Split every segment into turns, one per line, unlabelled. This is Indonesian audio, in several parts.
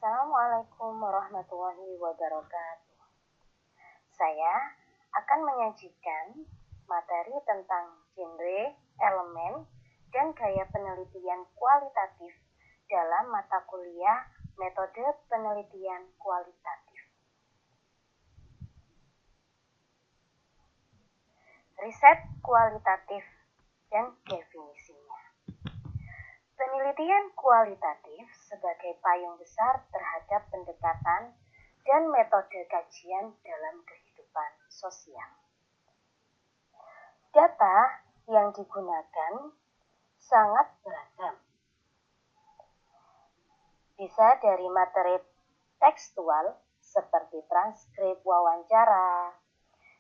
Assalamualaikum warahmatullahi wabarakatuh. Saya akan menyajikan materi tentang genre, elemen, dan gaya penelitian kualitatif dalam mata kuliah metode penelitian kualitatif. Riset kualitatif dan definisinya. Penelitian kualitatif sebagai payung besar terhadap pendekatan dan metode kajian dalam kehidupan sosial. Data yang digunakan sangat beragam. Bisa dari materi tekstual seperti transkrip wawancara,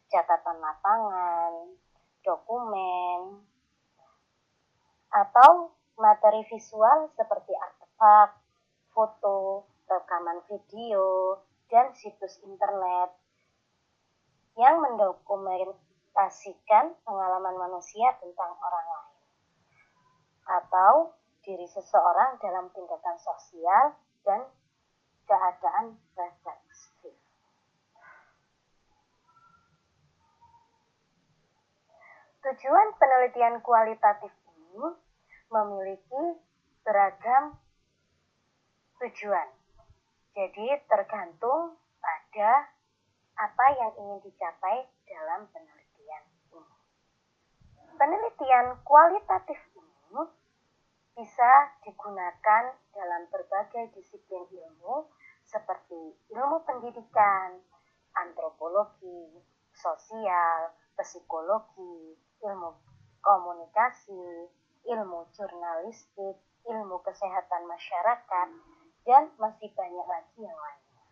catatan lapangan, dokumen, atau materi visual seperti artefak, foto, rekaman video, dan situs internet yang mendokumentasikan pengalaman manusia tentang orang lain atau diri seseorang dalam tindakan sosial dan keadaan refleksif. Tujuan penelitian kualitatif ini memiliki beragam tujuan. Jadi tergantung pada apa yang ingin dicapai dalam penelitian ini. Penelitian kualitatif ini bisa digunakan dalam berbagai disiplin ilmu seperti ilmu pendidikan, antropologi, sosial, psikologi, ilmu komunikasi, ilmu jurnalistik, ilmu kesehatan masyarakat, dan masih banyak lagi yang lainnya.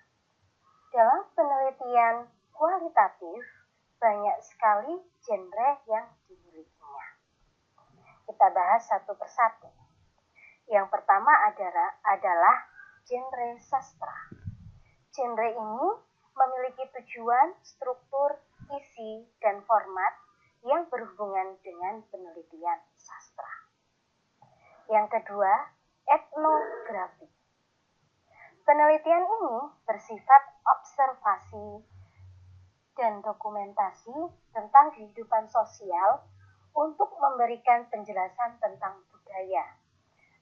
Dalam penelitian kualitatif, banyak sekali genre yang dimilikinya. Kita bahas satu persatu. Yang pertama adalah genre sastra. Genre ini memiliki tujuan, struktur, isi, dan format yang berhubungan dengan penelitian sastra. Yang kedua, etnografi. Penelitian ini bersifat observasi dan dokumentasi tentang kehidupan sosial untuk memberikan penjelasan tentang budaya.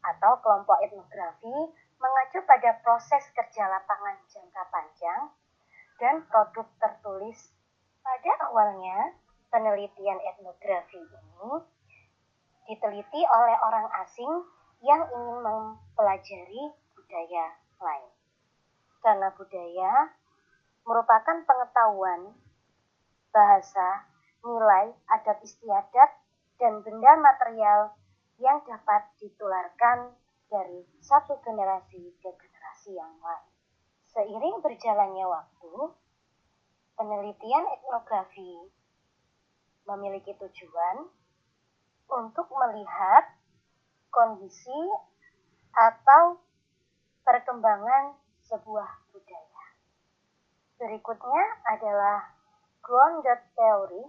Atau kelompok etnografi mengacu pada proses kerja lapangan jangka panjang dan produk tertulis. Pada awalnya, penelitian etnografi ini diteliti oleh orang asing yang ingin mempelajari budaya lain. Karena budaya merupakan pengetahuan, bahasa, nilai, adat istiadat, dan benda material yang dapat ditularkan dari satu generasi ke generasi yang lain. Seiring berjalannya waktu, penelitian etnografi memiliki tujuan untuk melihat kondisi atau perkembangan sebuah budaya. Berikutnya adalah grounded theory,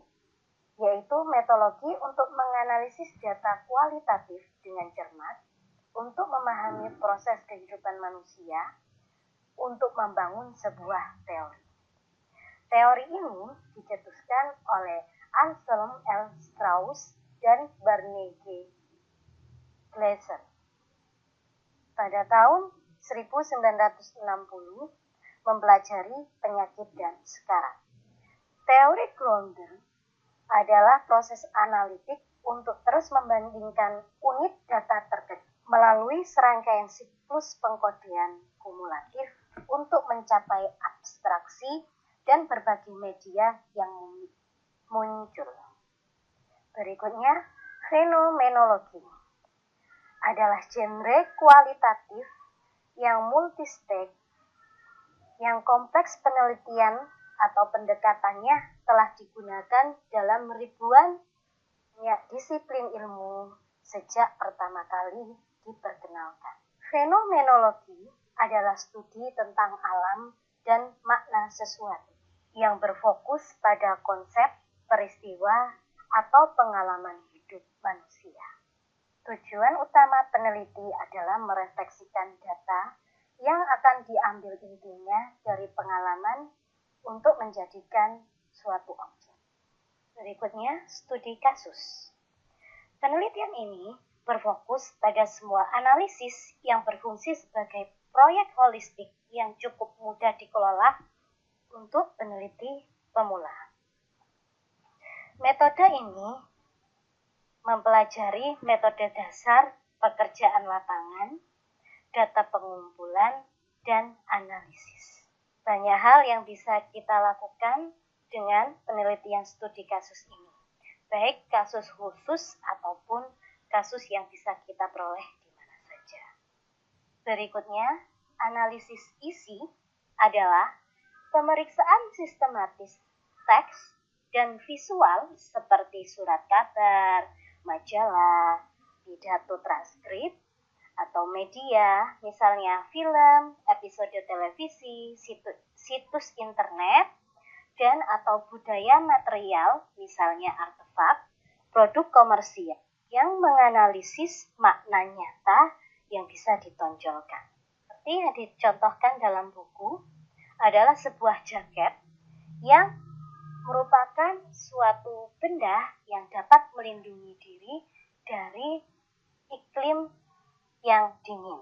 yaitu metodologi untuk menganalisis data kualitatif dengan cermat untuk memahami proses kehidupan manusia untuk membangun sebuah teori. Teori ini dicetuskan oleh Anselm L. Strauss dan Barney G. Glaser pada tahun 1960 mempelajari penyakit dan sekarat. Teori Grounder adalah proses analitik untuk terus membandingkan unit data terkait melalui serangkaian siklus pengkodean kumulatif untuk mencapai abstraksi dan berbagai media yang muncul. Berikutnya, fenomenologi adalah genre kualitatif yang multistek, yang kompleks penelitian atau pendekatannya telah digunakan dalam ribuan disiplin ilmu sejak pertama kali diperkenalkan. Fenomenologi adalah studi tentang alam dan makna sesuatu yang berfokus pada konsep, peristiwa, atau pengalaman hidup manusia. Tujuan utama peneliti adalah merefleksikan data yang akan diambil ambil intinya dari pengalaman untuk menjadikan suatu objek. Berikutnya, studi kasus. Penelitian ini berfokus pada semua analisis yang berfungsi sebagai proyek holistik yang cukup mudah dikelola untuk peneliti pemula. Metode ini mempelajari metode dasar pekerjaan lapangan, data pengumpulan, dan analisis. Banyak hal yang bisa kita lakukan dengan penelitian studi kasus ini, baik kasus khusus ataupun kasus yang bisa kita peroleh di mana saja. Berikutnya, analisis isi adalah pemeriksaan sistematis teks dan visual seperti surat kabar, majalah, pidato transkrip, atau media, misalnya film, episode televisi, situs internet, dan atau budaya material, misalnya artefak, produk komersial, yang menganalisis makna nyata yang bisa ditonjolkan. Seperti yang dicontohkan dalam buku, adalah sebuah jaket yang merupakan suatu benda yang dapat melindungi diri dari iklim yang dingin.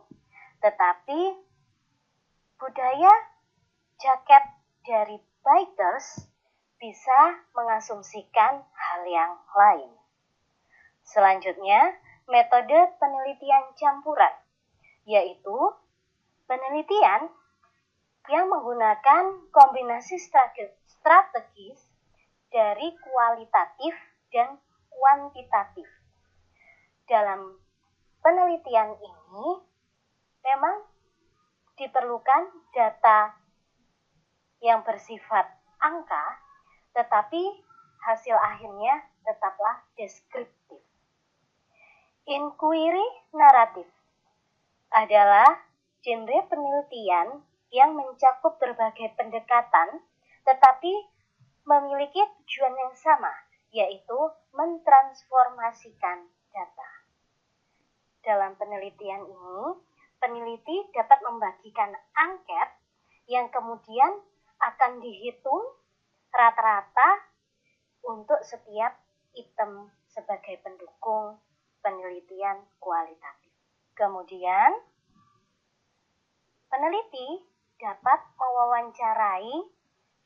Tetapi budaya jaket dari bikers bisa mengasumsikan hal yang lain. Selanjutnya, metode penelitian campuran, yaitu penelitian yang menggunakan kombinasi strategis dari kualitatif dan kuantitatif. Dalam penelitian ini memang diperlukan data yang bersifat angka, tetapi hasil akhirnya tetaplah deskriptif. Inquiry naratif adalah genre penelitian yang mencakup berbagai pendekatan, tetapi memiliki tujuan yang sama, yaitu mentransformasikan data. Dalam penelitian ini, peneliti dapat membagikan angket yang kemudian akan dihitung rata-rata untuk setiap item sebagai pendukung penelitian kualitatif. Kemudian, peneliti dapat mewawancarai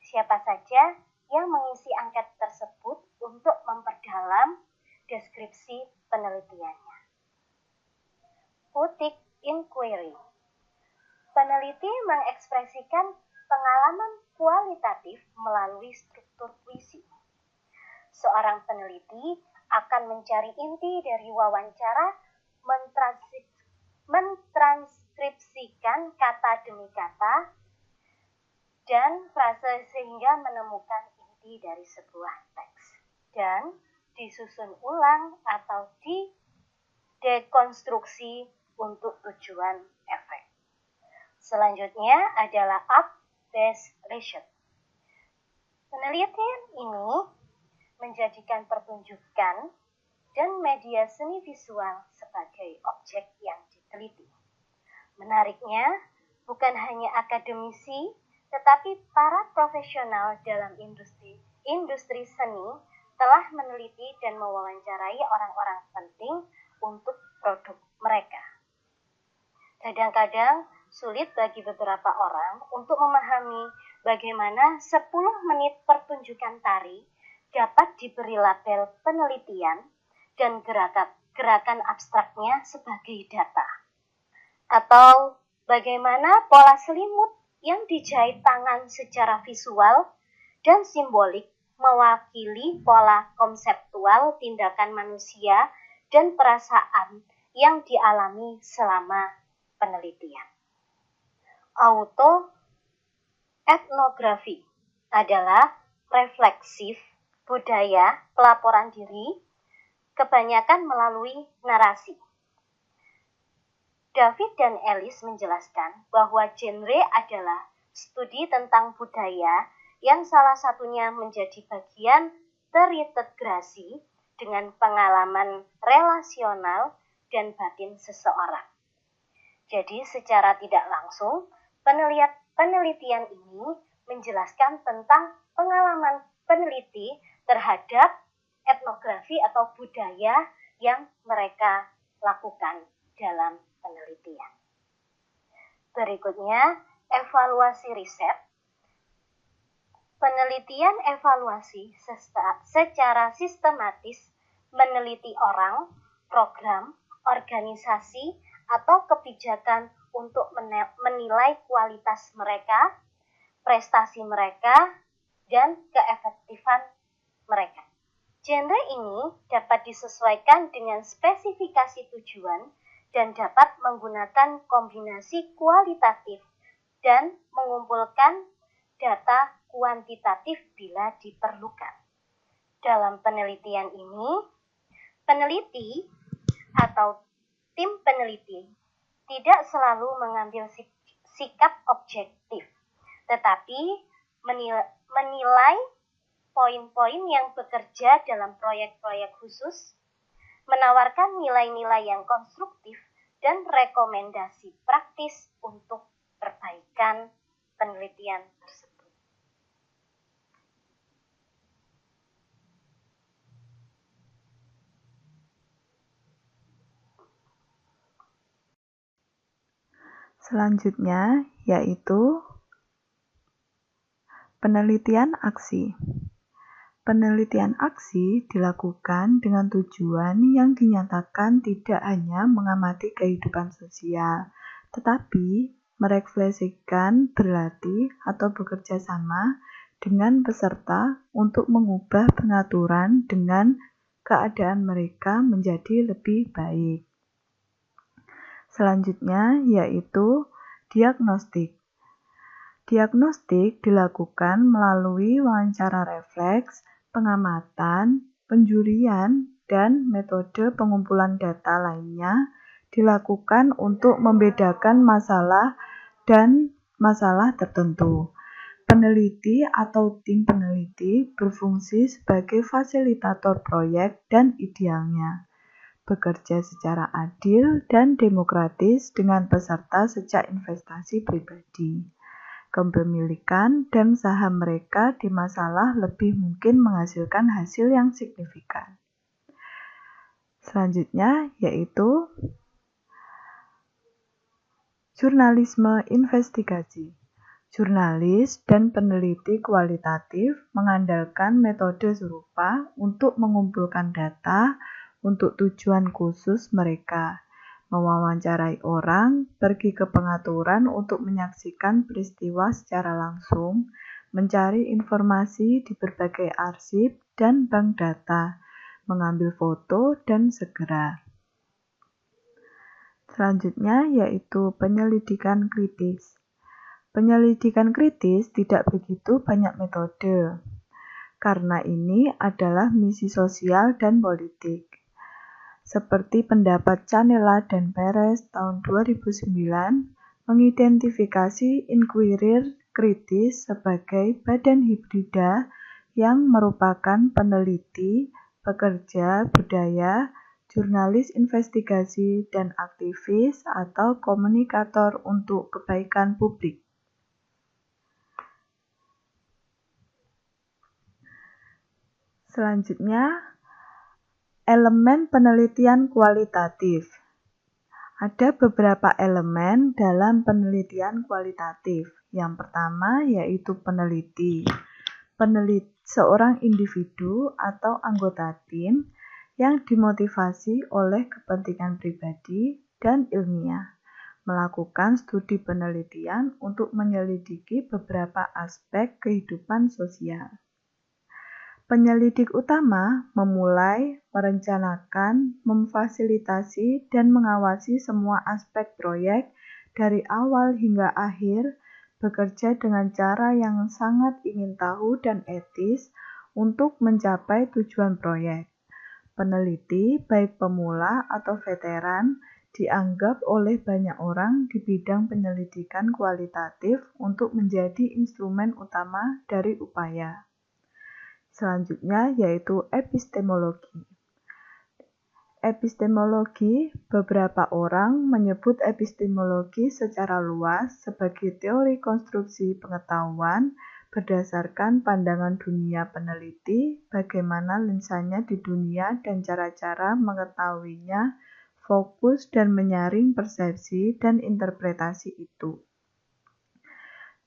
siapa saja yang mengisi angket tersebut untuk memperdalam deskripsi penelitiannya. Boutique inquiry. Peneliti mengekspresikan pengalaman kualitatif melalui struktur puisi. Seorang peneliti akan mencari inti dari wawancara, mentranskripsikan kata demi kata dan frase sehingga menemukan inti dari sebuah teks dan disusun ulang atau didekonstruksi untuk tujuan efek. Selanjutnya adalah art-based research. Penelitian ini menjadikan pertunjukan dan media seni visual sebagai objek yang diteliti. Menariknya, bukan hanya akademisi, tetapi para profesional dalam industri seni telah meneliti dan mewawancarai orang-orang penting untuk produk mereka. Kadang-kadang sulit bagi beberapa orang untuk memahami bagaimana 10 menit pertunjukan tari dapat diberi label penelitian dan gerakan abstraknya sebagai data. Atau bagaimana pola selimut yang dijahit tangan secara visual dan simbolik mewakili pola konseptual tindakan manusia dan perasaan yang dialami selama penelitian. Autoetnografi adalah refleksif budaya pelaporan diri, kebanyakan melalui narasi. David dan Ellis menjelaskan bahwa genre adalah studi tentang budaya yang salah satunya menjadi bagian terintegrasi dengan pengalaman relasional dan batin seseorang. Jadi secara tidak langsung, Penelitian ini menjelaskan tentang pengalaman peneliti terhadap etnografi atau budaya yang mereka lakukan dalam penelitian. Berikutnya, evaluasi riset. Penelitian evaluasi secara sistematis meneliti orang, program, organisasi, atau kebijakan untuk menilai kualitas mereka, prestasi mereka, dan keefektifan mereka. Genre ini dapat disesuaikan dengan spesifikasi tujuan dan dapat menggunakan kombinasi kualitatif dan mengumpulkan data kuantitatif bila diperlukan. Dalam penelitian ini, peneliti atau tim peneliti tidak selalu mengambil sikap objektif, tetapi menilai poin-poin yang bekerja dalam proyek-proyek khusus, menawarkan nilai-nilai yang konstruktif, dan rekomendasi praktis untuk perbaikan penelitian tersebut.
Selanjutnya yaitu penelitian aksi. Penelitian aksi dilakukan dengan tujuan yang dinyatakan tidak hanya mengamati kehidupan sosial, tetapi merefleksikan, berlatih, atau bekerja sama dengan peserta untuk mengubah pengaturan dengan keadaan mereka menjadi lebih baik. Selanjutnya yaitu diagnostik. Diagnostik dilakukan melalui wawancara refleks, pengamatan, penjurian, dan metode pengumpulan data lainnya dilakukan untuk membedakan masalah dan masalah tertentu. Peneliti atau tim peneliti berfungsi sebagai fasilitator proyek dan idealnya bekerja secara adil dan demokratis dengan peserta sejak investasi pribadi. Kepemilikan dan saham mereka di masalah lebih mungkin menghasilkan hasil yang signifikan. Selanjutnya yaitu jurnalisme investigasi. Jurnalis dan peneliti kualitatif mengandalkan metode serupa untuk mengumpulkan data untuk tujuan khusus mereka, mewawancarai orang, pergi ke pengaturan untuk menyaksikan peristiwa secara langsung, mencari informasi di berbagai arsip dan bank data, mengambil foto, dan segera. Selanjutnya yaitu penyelidikan kritis. Penyelidikan kritis tidak begitu banyak metode, karena ini adalah misi sosial dan politik. Seperti pendapat Canella dan Perez tahun 2009, mengidentifikasi inquirer kritis sebagai badan hibrida yang merupakan peneliti, pekerja budaya, jurnalis investigasi, dan aktivis atau komunikator untuk kebaikan publik. Selanjutnya, elemen penelitian kualitatif. Ada beberapa elemen dalam penelitian kualitatif. Yang pertama yaitu peneliti. Seorang individu atau anggota tim yang dimotivasi oleh kepentingan pribadi dan ilmiah, melakukan studi penelitian untuk menyelidiki beberapa aspek kehidupan sosial. Penyelidik utama memulai, merencanakan, memfasilitasi, dan mengawasi semua aspek proyek dari awal hingga akhir, bekerja dengan cara yang sangat ingin tahu dan etis untuk mencapai tujuan proyek. Peneliti, baik pemula atau veteran, dianggap oleh banyak orang di bidang penyelidikan kualitatif untuk menjadi instrumen utama dari upaya. Selanjutnya yaitu epistemologi. epistemologi, beberapa orang menyebut epistemologi secara luas sebagai teori konstruksi pengetahuan berdasarkan pandangan dunia peneliti, bagaimana lensanya di dunia dan cara-cara mengetahuinya, fokus dan menyaring persepsi dan interpretasi itu.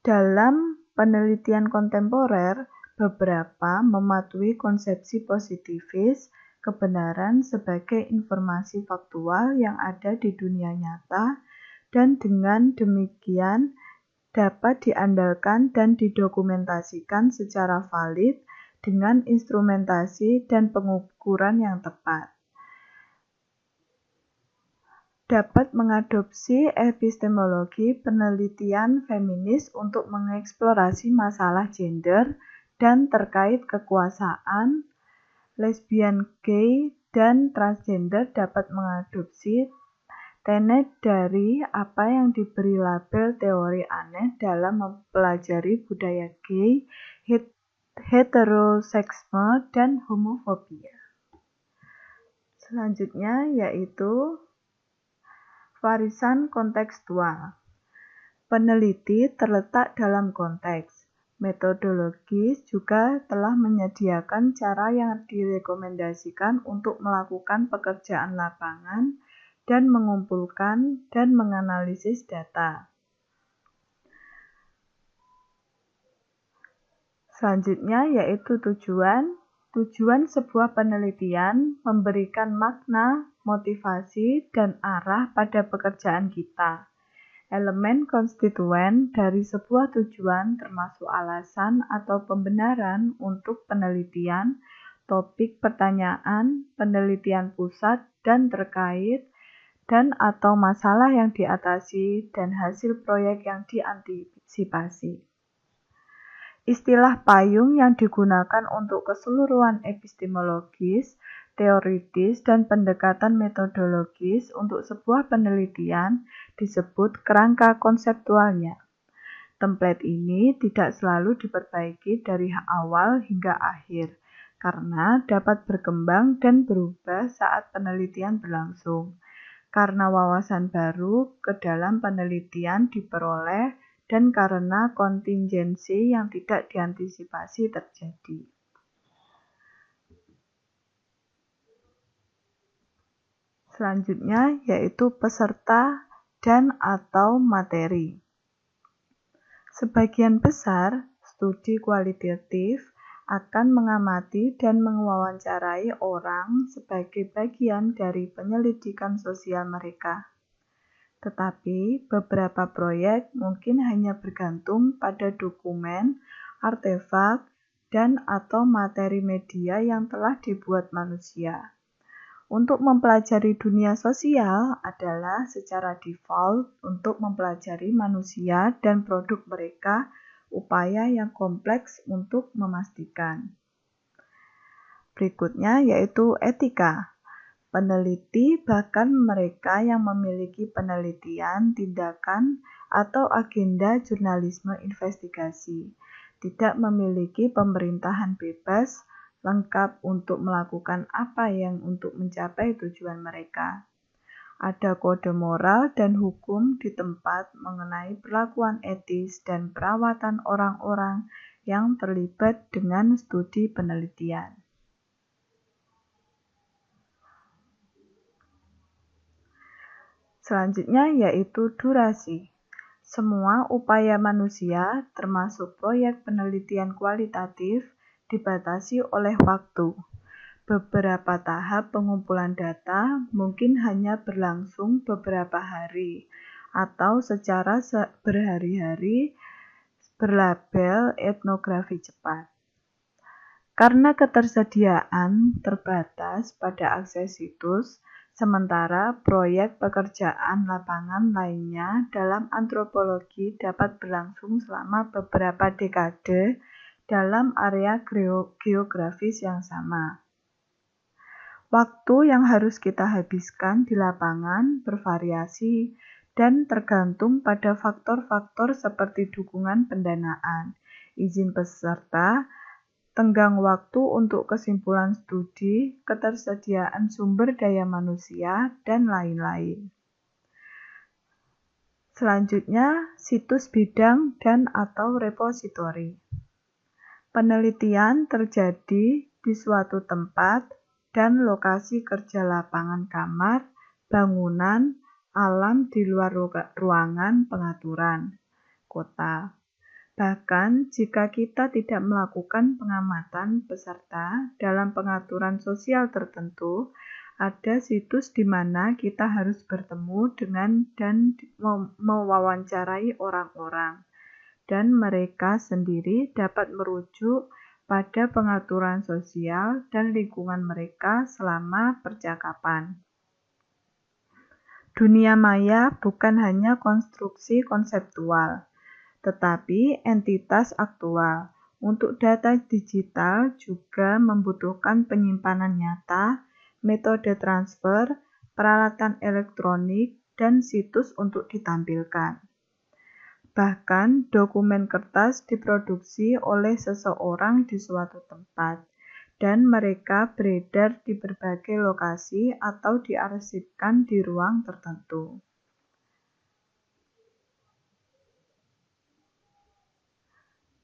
Dalam penelitian kontemporer, beberapa mematuhi konsepsi positivis, kebenaran sebagai informasi faktual yang ada di dunia nyata, dan dengan demikian dapat diandalkan dan didokumentasikan secara valid dengan instrumentasi dan pengukuran yang tepat. Dapat mengadopsi epistemologi penelitian feminis untuk mengeksplorasi masalah gender dan terkait kekuasaan, lesbian, gay, dan transgender dapat mengadopsi tenet dari apa yang diberi label teori aneh dalam mempelajari budaya gay, heteroseksisme, dan homofobia. Selanjutnya yaitu varisan kontekstual. Peneliti terletak dalam konteks. Metodologis juga telah menyediakan cara yang direkomendasikan untuk melakukan pekerjaan lapangan dan mengumpulkan dan menganalisis data. Selanjutnya yaitu tujuan. Tujuan sebuah penelitian memberikan makna, motivasi, dan arah pada pekerjaan kita. Elemen konstituen dari sebuah tujuan termasuk alasan atau pembenaran untuk penelitian, topik pertanyaan, penelitian pusat dan terkait, dan atau masalah yang diatasi dan hasil proyek yang diantisipasi. Istilah payung yang digunakan untuk keseluruhan epistemologis, teoritis, dan pendekatan metodologis untuk sebuah penelitian disebut kerangka konseptualnya. Template ini tidak selalu diperbaiki dari awal hingga akhir, karena dapat berkembang dan berubah saat penelitian berlangsung. Karena wawasan baru ke dalam penelitian diperoleh dan karena kontingensi yang tidak diantisipasi terjadi. Selanjutnya yaitu peserta dan atau materi. Sebagian besar studi kualitatif akan mengamati dan mewawancarai orang sebagai bagian dari penyelidikan sosial mereka. Tetapi beberapa proyek mungkin hanya bergantung pada dokumen, artefak, dan atau materi media yang telah dibuat manusia. Untuk mempelajari dunia sosial adalah secara default untuk mempelajari manusia dan produk mereka, upaya yang kompleks untuk memastikan. Berikutnya yaitu etika. Peneliti, bahkan mereka yang memiliki penelitian, tindakan, atau agenda jurnalisme investigasi, tidak memiliki pemerintahan bebas, lengkap untuk melakukan apa yang untuk mencapai tujuan mereka. Ada kode moral dan hukum di tempat mengenai perlakuan etis dan perawatan orang-orang yang terlibat dengan studi penelitian. Selanjutnya yaitu durasi. Semua upaya manusia, termasuk proyek penelitian kualitatif, dibatasi oleh waktu. Beberapa tahap pengumpulan data mungkin hanya berlangsung beberapa hari, atau secara berhari-hari berlabel etnografi cepat. Karena ketersediaan terbatas pada akses situs, sementara proyek pekerjaan lapangan lainnya dalam antropologi dapat berlangsung selama beberapa dekade dalam area geografis yang sama. Waktu yang harus kita habiskan di lapangan bervariasi dan tergantung pada faktor-faktor seperti dukungan pendanaan, izin peserta, tenggang waktu untuk kesimpulan studi, ketersediaan sumber daya manusia, dan lain-lain. Selanjutnya, situs bidang dan/atau repositori. Penelitian terjadi di suatu tempat dan lokasi kerja lapangan kamar, bangunan, alam di luar ruangan pengaturan, kota. Bahkan jika kita tidak melakukan pengamatan peserta dalam pengaturan sosial tertentu, ada situs di mana kita harus bertemu dengan dan mewawancarai orang-orang, dan mereka sendiri dapat merujuk pada pengaturan sosial dan lingkungan mereka selama percakapan. Dunia maya bukan hanya konstruksi konseptual, tetapi entitas aktual. Untuk data digital juga membutuhkan penyimpanan nyata, metode transfer, peralatan elektronik, dan situs untuk ditampilkan. Bahkan, dokumen kertas diproduksi oleh seseorang di suatu tempat, dan mereka beredar di berbagai lokasi atau diarsipkan di ruang tertentu.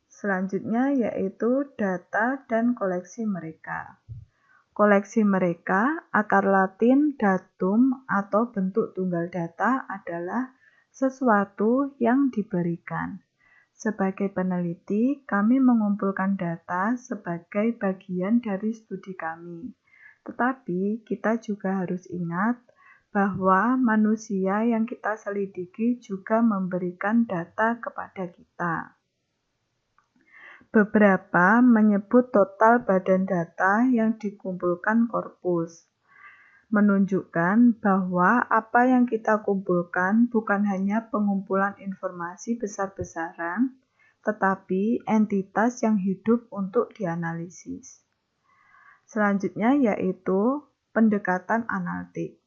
Selanjutnya yaitu data dan koleksi mereka. Koleksi mereka, akar Latin datum atau bentuk tunggal data adalah sesuatu yang diberikan. Sebagai peneliti, kami mengumpulkan data sebagai bagian dari studi kami. Tetapi kita juga harus ingat bahwa manusia yang kita selidiki juga memberikan data kepada kita. Beberapa menyebut total badan data yang dikumpulkan korpus, menunjukkan bahwa apa yang kita kumpulkan bukan hanya pengumpulan informasi besar-besaran, tetapi entitas yang hidup untuk dianalisis. Selanjutnya yaitu pendekatan analitik.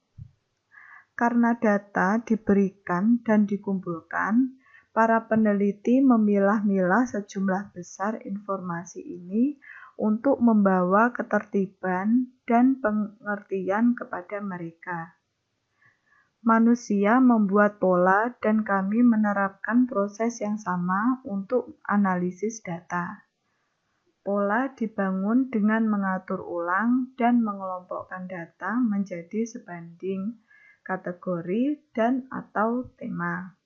Karena data diberikan dan dikumpulkan, para peneliti memilah-milah sejumlah besar informasi ini untuk membawa ketertiban dan pengertian kepada mereka. Manusia membuat pola dan kami menerapkan proses yang sama untuk analisis data. Pola dibangun dengan mengatur ulang dan mengelompokkan data menjadi sebanding, kategori, dan/atau tema.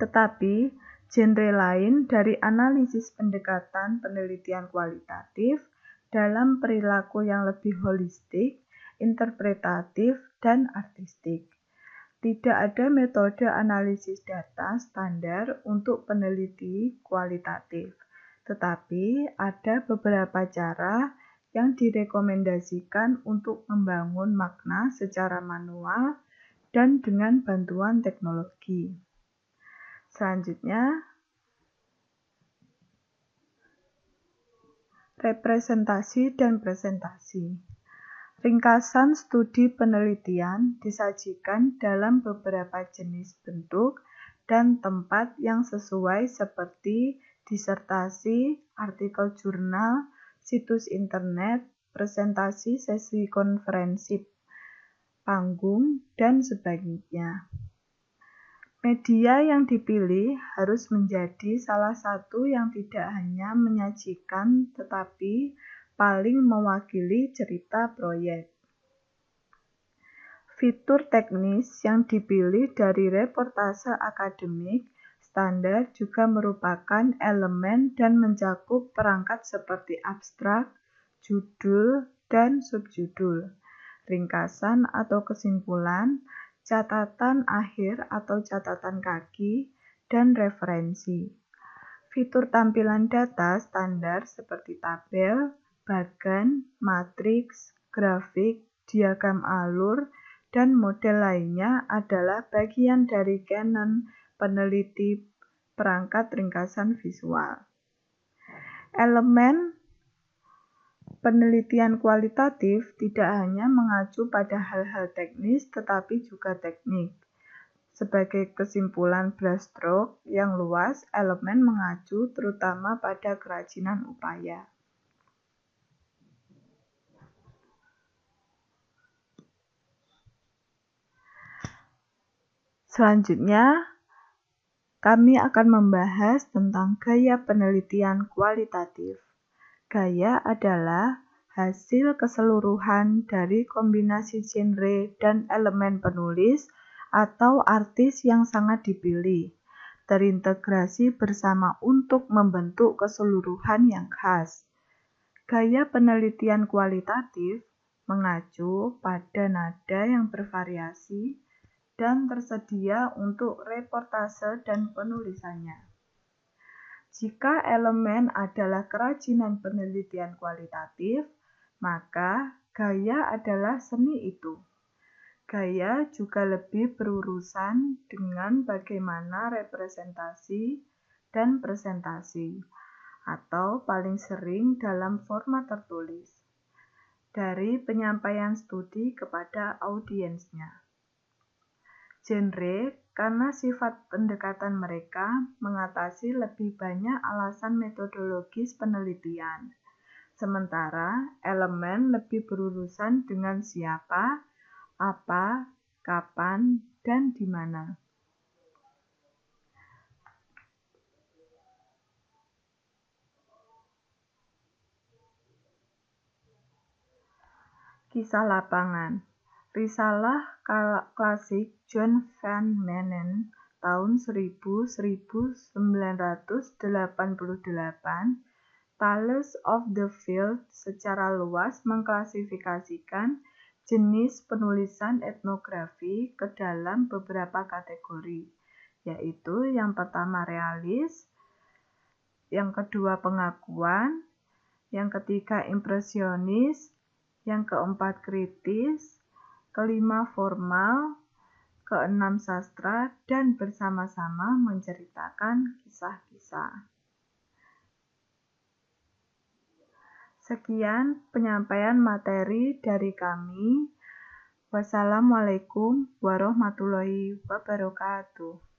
Tetapi, genre lain dari analisis pendekatan penelitian kualitatif dalam perilaku yang lebih holistik, interpretatif, dan artistik. Tidak ada metode analisis data standar untuk peneliti kualitatif, tetapi ada beberapa cara yang direkomendasikan untuk membangun makna secara manual dan dengan bantuan teknologi. Selanjutnya, representasi dan presentasi. Ringkasan studi penelitian disajikan dalam beberapa jenis bentuk dan tempat yang sesuai seperti disertasi, artikel jurnal, situs internet, presentasi sesi konferensi, panggung, dan sebagainya. Media yang dipilih harus menjadi salah satu yang tidak hanya menyajikan tetapi paling mewakili cerita proyek. Fitur teknis yang dipilih dari reportase akademik standar juga merupakan elemen dan mencakup perangkat seperti abstrak, judul, dan subjudul, ringkasan atau kesimpulan, catatan akhir atau catatan kaki, dan referensi. Fitur tampilan data standar seperti tabel, bagan, matriks, grafik, diagram alur, dan model lainnya adalah bagian dari kanon peneliti perangkat ringkasan visual. Elemen penelitian kualitatif tidak hanya mengacu pada hal-hal teknis tetapi juga teknik, Sebagai kesimpulan brushstroke yang luas, elemen mengacu terutama pada kerajinan upaya. Selanjutnya, kami akan membahas tentang gaya penelitian kualitatif. Gaya adalah hasil keseluruhan dari kombinasi genre dan elemen penulis atau artis yang sangat dipilih, terintegrasi bersama untuk membentuk keseluruhan yang khas. Gaya penelitian kualitatif mengacu pada nada yang bervariasi dan tersedia untuk reportase dan penulisannya. Jika elemen adalah kerajinan penelitian kualitatif, maka gaya adalah seni itu. Gaya juga lebih berurusan dengan bagaimana representasi dan presentasi, atau paling sering dalam format tertulis, dari penyampaian studi kepada audiensnya. Genre karena sifat pendekatan mereka mengatasi lebih banyak alasan metodologis penelitian, sementara elemen lebih berurusan dengan siapa, apa, kapan, dan di mana. Kisah lapangan. Risalah klasik John Van Manen tahun 1988, Tales of the Field secara luas mengklasifikasikan jenis penulisan etnografi ke dalam beberapa kategori, yaitu yang pertama realis, yang kedua pengakuan, yang ketiga impresionis, yang keempat kritis, kelima formal, keenam sastra, dan bersama-sama menceritakan kisah-kisah. Sekian penyampaian materi dari kami. Wassalamualaikum warahmatullahi wabarakatuh.